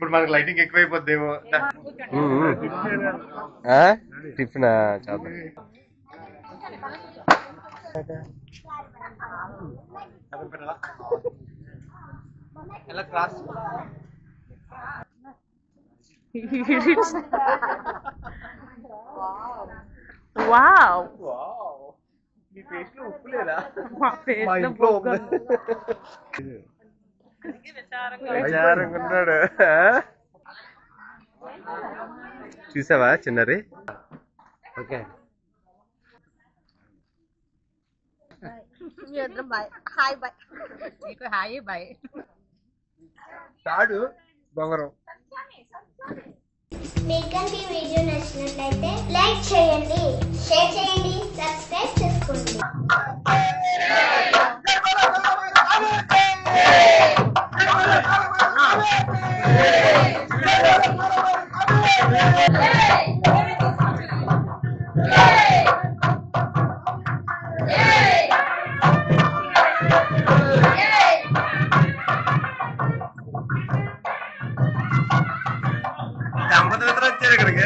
ఇప్పుడు మనకు lighting ఎక్కువైపోద్దేమో. Tiffin చేద్దాం. ఎలా క్రాస్ వావ్ మీ ఫేస్ లో ఉప్పు లేదా? మా ఫేస్ మా లో ఇంట్లో ఉంది. విచారంగా ఉన్నాడు. చూసావా చిన్నది? Okay hi bye. నీకు హాయ్ బాయ్. తాడు బొంగరం. మీకు ఈ వీడియో నచ్చినట్లయితే లైక్ చేయండి, షేర్ చేయండి, సబ్స్క్రైబ్ చేసుకోండి. వచ్చారు ఇక్కడికి.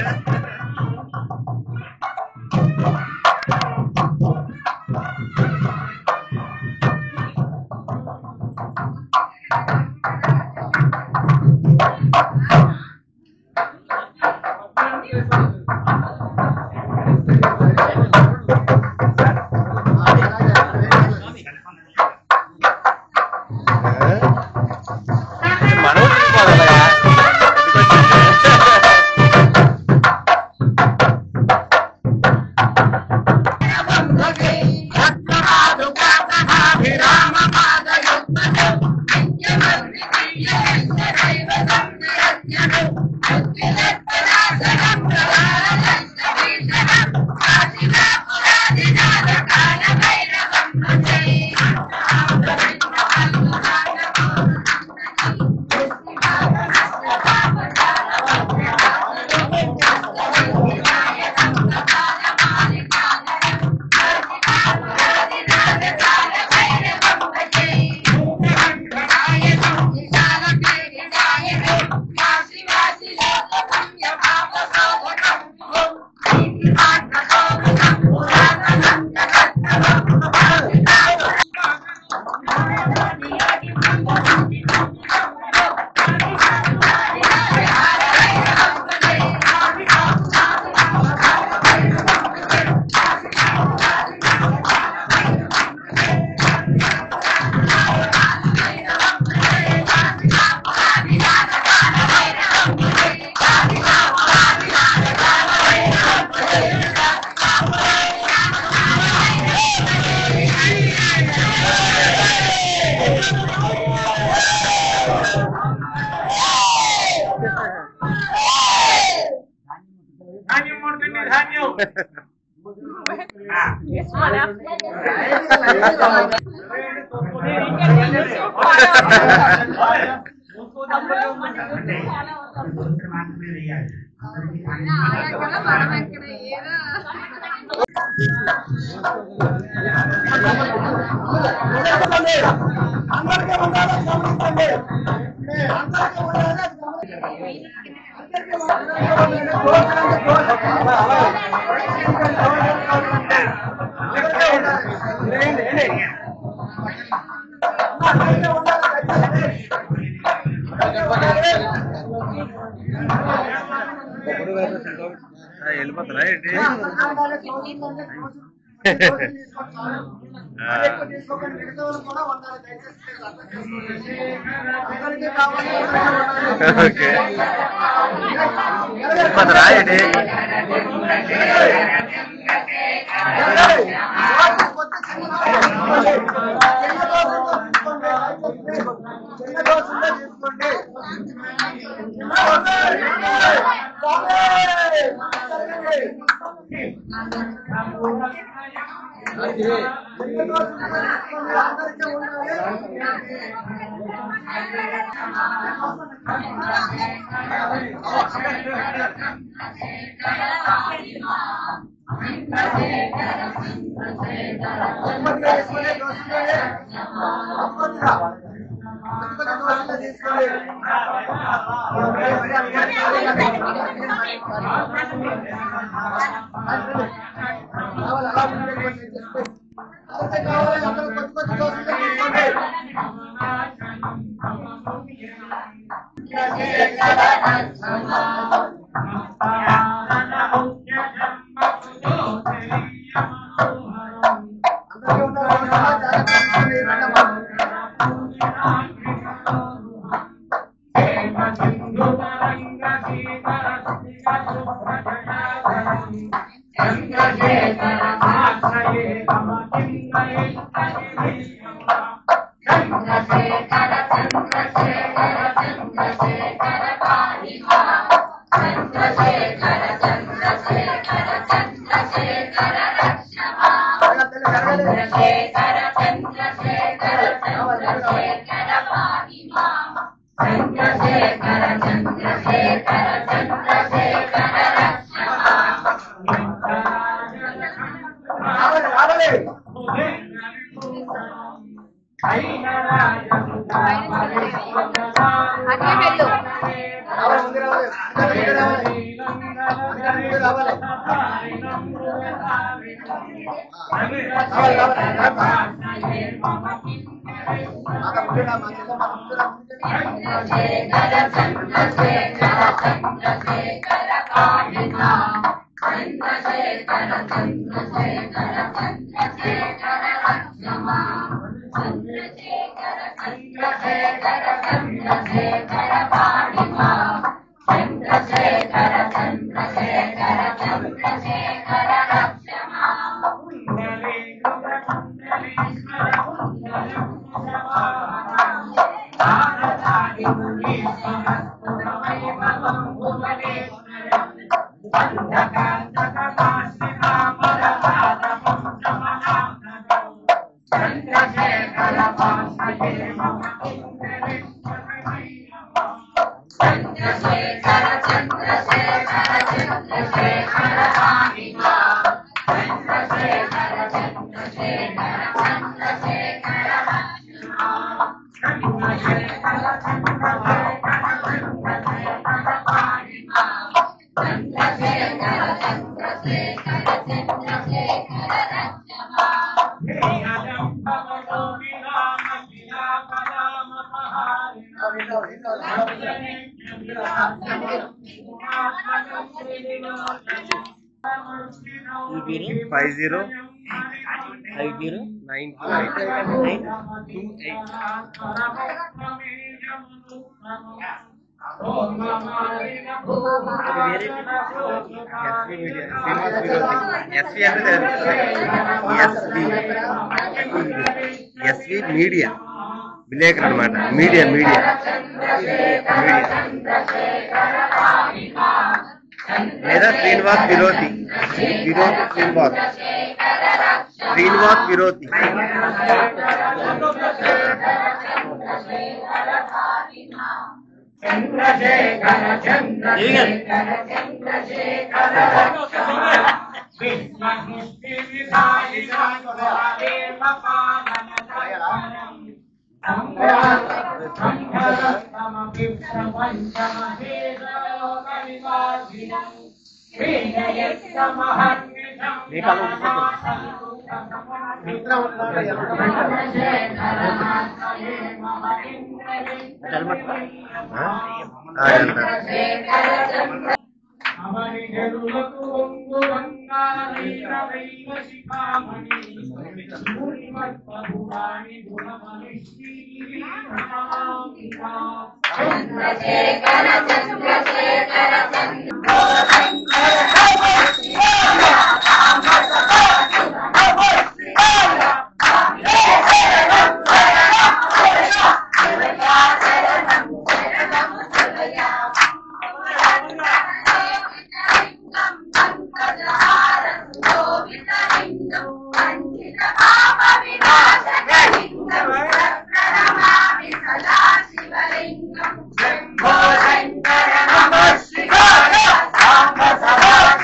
వెళ్ళిపోతారా ఏంటి? ఓకే వెళ్ళిపోతారా ఏంటి? ఎస్వి మీడియా విలేకరు అనమాట. మీడియా మీడియా లేదా శ్రీనివాస్ విరోధి శ్రీనివాస్ విరోధి. శంకర నమః శివాయ సాంబ సభా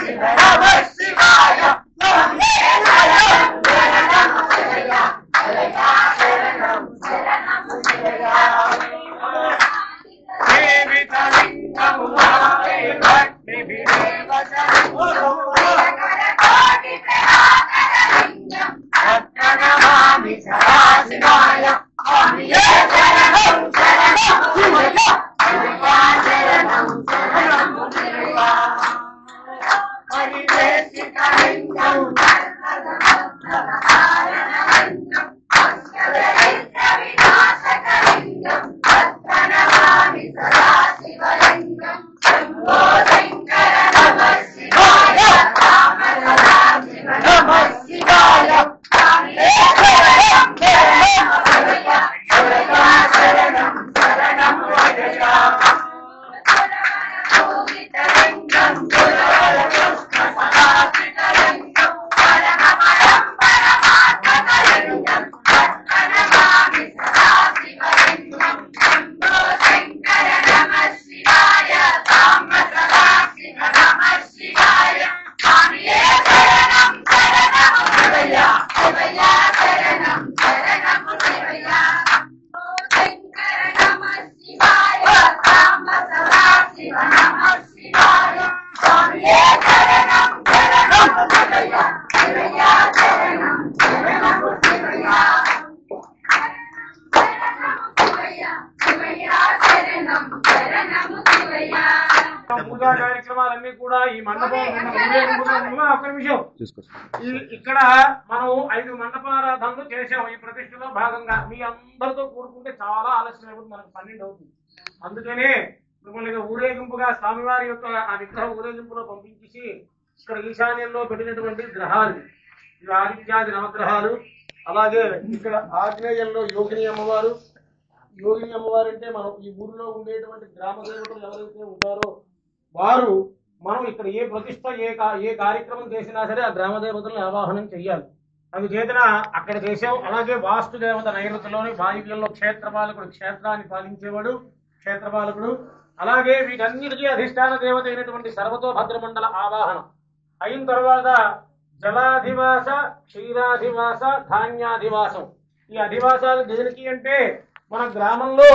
పూజా కార్యక్రమాలన్నీ కూడా ఈ మండపం ఒక్క నిమిషం ఇక్కడ మనం 5 మండపారాధనలు చేసాం ఈ ప్రతిష్టలో భాగంగా. మీ అందరితో కూడుకుంటే చాలా ఆలస్యం అయిపోతుంది, మనకు 12 అవుతుంది. అందుకనే మిమ్మల్ని ఊరేగింపుగా స్వామివారి యొక్క ఆ విగ్రహ ఊరేగింపులో పంపించేసి ఇక్కడ ఈశాన్యంలో పెట్టినటువంటి గ్రహాలు, ఇవి ఆదిత్యాది నవగ్రహాలు. అలాగే ఇక్కడ ఆగ్నేయంలో యోగిని అమ్మవారు. యోగిని అమ్మవారు అంటే మనం ఈ ఊరిలో ఉండేటువంటి గ్రామ దేవతలు ఎవరైతే ఉంటారో వారు మనం ఇక్కడ ఏ ప్రతిష్ట ఏ కార్యక్రమం చేసినా సరే ఆ గ్రామ దేవతలను ఆవాహనం చెయ్యాలి. అందుచేతన అక్కడ చేసాం. అలాగే వాస్తు దేవత నైరుతిలోని వాయువ్యంలో క్షేత్రపాలకుడు, క్షేత్రాన్ని పాలించేవాడు క్షేత్రపాలకుడు. అలాగే వీటన్నిటికీ అధిష్టాన దేవత అయినటువంటి సర్వతోభద్రమండల ఆవాహనం అయిన తర్వాత జలాధివాస, క్షీరాధివాస, ధాన్యాధివాసం. ఈ అధివాసాలు దేనికి అంటే మన గ్రామంలో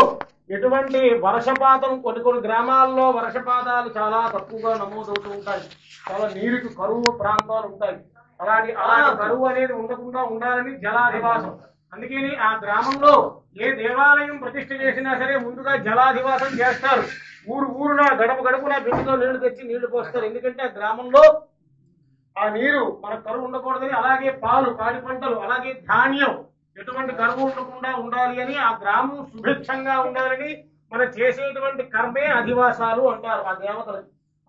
ఎటువంటి వర్షపాతం, కొన్ని గ్రామాల్లో వర్షపాతాలు చాలా తక్కువగా నమోదవుతూ ఉంటాయి. చాలా నీరుకు కరువు ప్రాంతాలు ఉంటాయి. అలాంటి కరువు అనేది ఉండకుండా ఉండాలని జలాధివాసం. అందుకని ఆ గ్రామంలో ఏ దేవాలయం ప్రతిష్ఠ చేసినా సరే ముందుగా జలాధివాసం చేస్తారు. ఊరున గడపున బిడ్డతో నీళ్లు తెచ్చి నీళ్లు పోస్తారు. ఎందుకంటే ఆ గ్రామంలో ఆ నీరు మనకు కరువు ఉండకూడదని. అలాగే పాలు, పాడి పంటలు, అలాగే ధాన్యం ఎటువంటి కరువు ఉండకుండా ఉండాలి అని, ఆ గ్రామం సుభిక్షంగా ఉండాలని మనం చేసేటువంటి కర్మే అధివాసాలు అంటారు ఆ దేవతలు.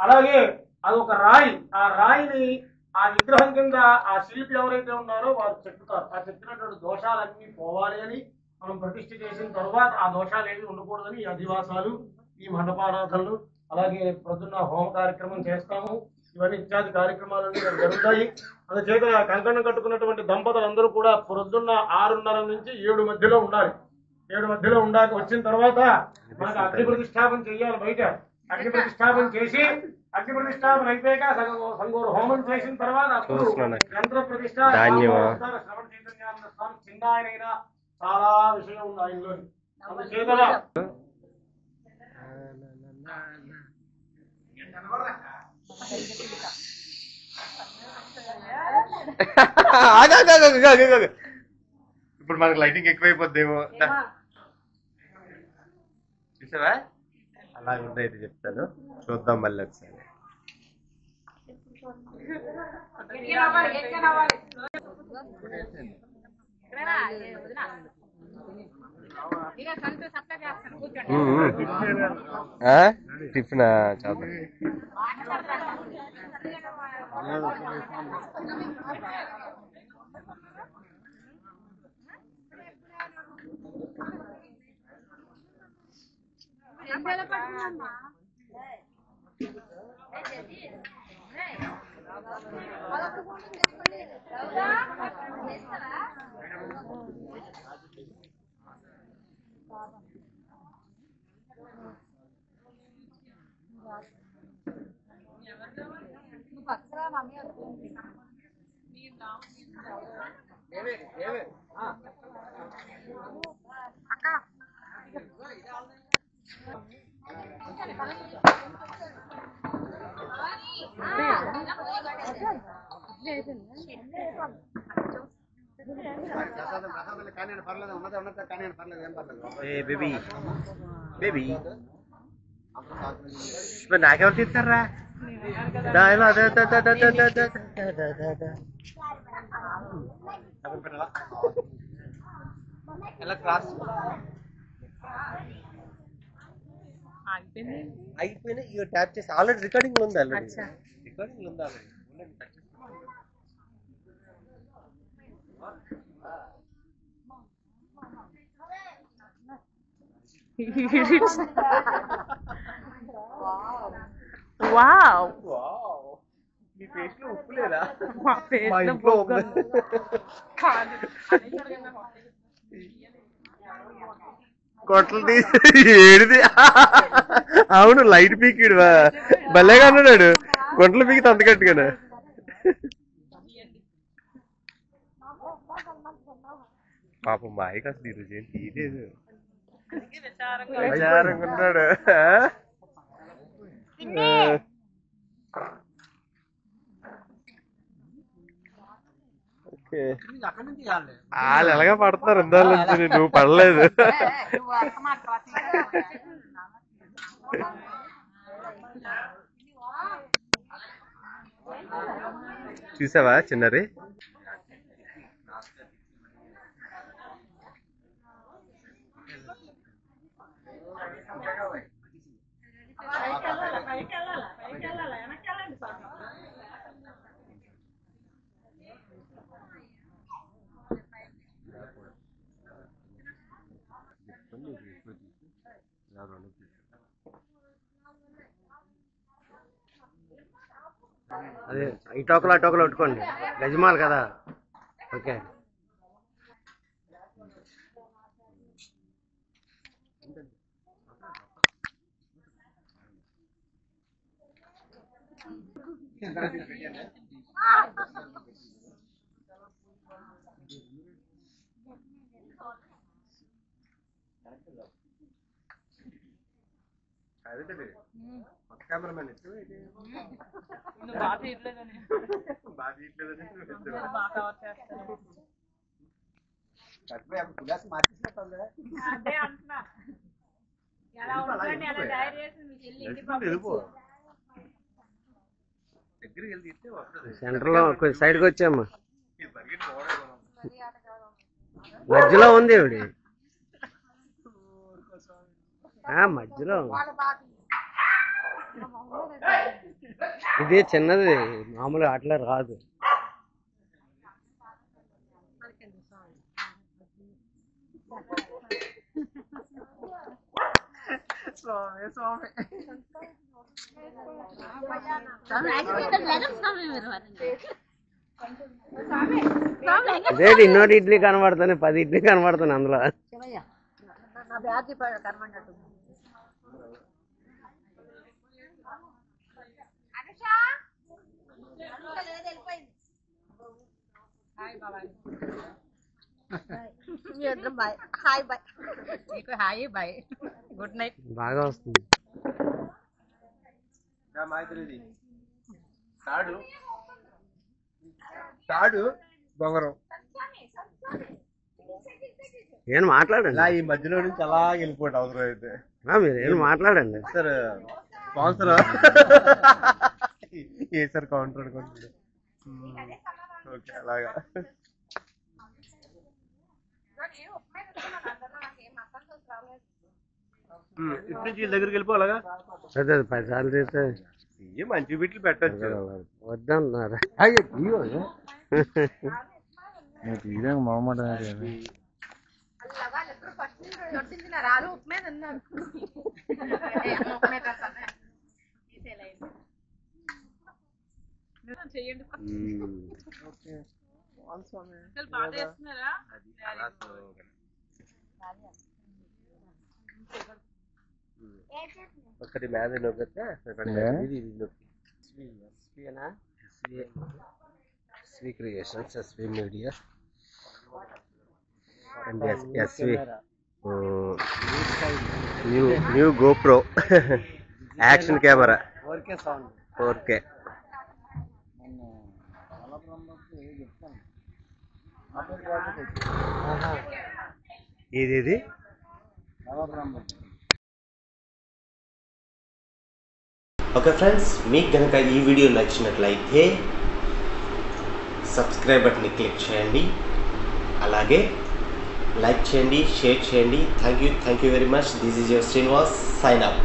అలాగే అదొక రాయి. ఆ రాయిని ఆ విగ్రహం కింద ఆ శిల్పి ఎవరైతే ఉన్నారో వారు చెక్కుతారు. ఆ చెప్పినటువంటి దోషాలన్నీ పోవాలి అని మనం ప్రతిష్ఠ చేసిన తర్వాత ఆ దోషాలు ఏవి ఉండకూడదని ఈ అధివాసాలు, ఈ మండపారాధనలు, అలాగే ప్రొద్దున్న హోమ కార్యక్రమం చేస్తాము. ఇవన్నీ ఇత్యాది కార్యక్రమాలన్నీ జరుగుతాయి. అందుచేత కంకణం కట్టుకున్నటువంటి దంపతులందరూ కూడా ప్రొద్దున్న 6:30 నుంచి 7 మధ్యలో ఉండాలి. 7 మధ్యలో ఉండాలి. వచ్చిన తర్వాత మనకు అగ్ని ప్రతిష్టాపన చేయాలి. బయట అగ్ని ప్రతిష్టాపన చేసి, అగ్ని ప్రతిష్టాపన అయిపోయాక సంగోరు హోమం చేసిన తర్వాత అప్పుడు యంత్ర ప్రతిష్ట, శ్రవణ చైతన్యానంద స్వామి చిన్న ఆయనైనా చాలా విషయం ఉంది ఆయనలో. అందుచేత ఇప్పుడు మనకు లైటింగ్ ఎక్కువైపోద్దేమో చూసావా? అలా ఉందైతే చెప్తాను, చూద్దాం మళ్ళీ ఒకసారి. టిఫిన్ చాలా బేబీ నాకెవరు తీస్తారా? ఎలా క్రాస్ అయిపోయినా ఇక ట్యాప్ చేసి ఆల్రెడీ రికార్డింగ్ ఉంది ఆల్రెడీ రికార్డింగ్ ఉంది ఆల్రెడీ Wow. మీ ఫేస్ లో ఉప్పు లేదా మా ఫేస్ మా లో ఇంట్లో ఉంది కొట్టలు తీసి ఏడిది అవును లైట్ పీకిడు భలేగా అన్నాడు కొట్టలు పీకి తంతకట్టుగాను పాపం మా అయ్యకి అసలు ఈరోజు ఏం తీయలేదు విచారంగా ఉన్నాడు వాళ్ళు ఎలాగా పడతారు ఇందాల నుంచి నువ్వు పడలేదు చూసావా చిన్నది అదే ఈ టోకలు ఆ టోకలు పెట్టుకోండి గజమాలు కదా ఓకే కెమెరామెన్ సెంటర్ లో కొంచెం సైడ్కి వచ్చామ్మా మధ్యలో ఉంది ఇవిడి మధ్యలో ఇది చిన్నది మామూలుగా అట్లా రాదు ఇదేంటి ఇన్నోటి ఇడ్లీ కనబడుతుంది 10 ఇడ్లీ కనబడుతుంది అందులో హాయ్ బాయ్ నీకు హాయ్ బాయ్ గుడ్ నైట్ బాగా వస్తుంది తాడు బొంగరం ఏం మాట్లాడండి ఈ మధ్యలో నుంచి అలా వెళ్ళిపోవడం అవసరం అయితే మీరు ఏం మాట్లాడండి సార్ స్పాన్సర్ ఏ సార్ కౌంటర్ అనుకోండి ఓకే అలాగా ఇటు నుంచి వీళ్ళ దగ్గరికి వెళ్ళిపోవాలగా అదే 10 సార్లు చేస్తే ఏ మంచి బిట్లు పెట్టచ్చు వద్దన్నారు తీయడానికి మొహమాట ఒకటి మ్యాథ్ నొక్కితే SV creations SV media and SV new GoPro action camera 4K ఇది ఓకే ఫ్రెండ్స్ మీకు కనుక ఈ వీడియో నచ్చినట్లయితే సబ్స్క్రైబ్ బటన్ని క్లిక్ చేయండి అలాగే లైక్ చేయండి, షేర్ చేయండి. Thank you very much. This is your Srinivas, sign up.